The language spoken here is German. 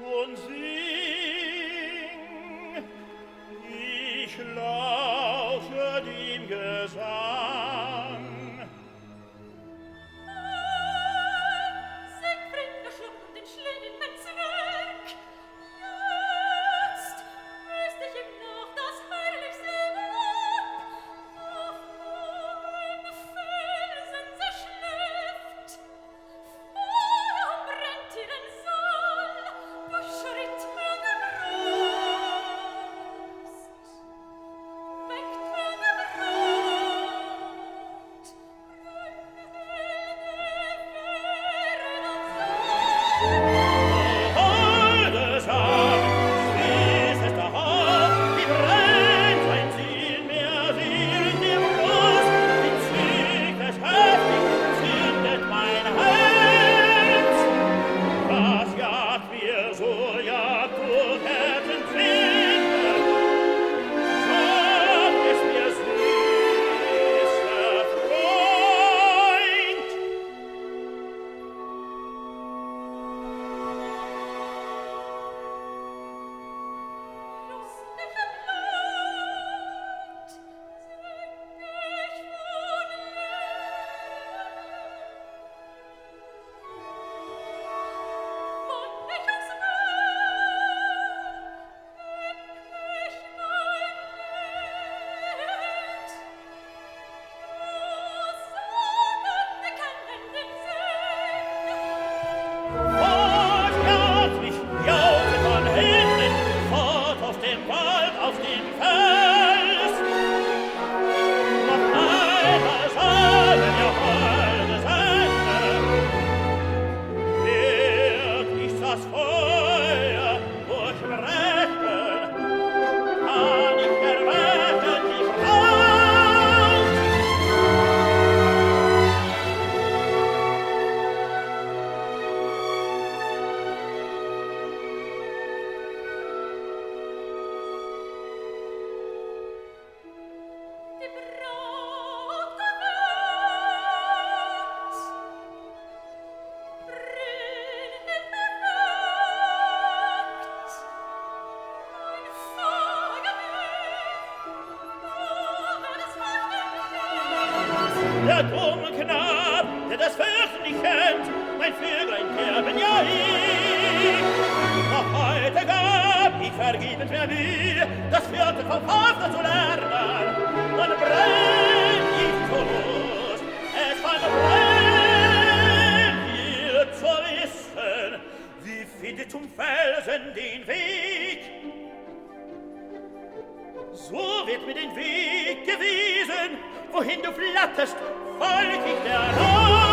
und sing, ich lausche dem Gesang. Siegfried geschluckt den schlimmenden Zwerg. Jetzt wüsst ich ihm noch das herrlichste Lob. Auf hohem Felsen zerschlüpft, Feuer brennt ihren Saal, durchschritt Gebrust. Weckt Gebrust, Der dumme Knab, der das Fürchten nicht kennt, mein Vöglein kerben ja ich. Doch heute gab ich vergebens mehr Mühe, das Viertel vom Vater zu lernen. Dann brenn ich so los, es verbrennt ihr zu wissen, wie findet zum Felsen den Weg. So wird mir den Weg gewiesen, wohin du flatterst, folg ich der Lohn.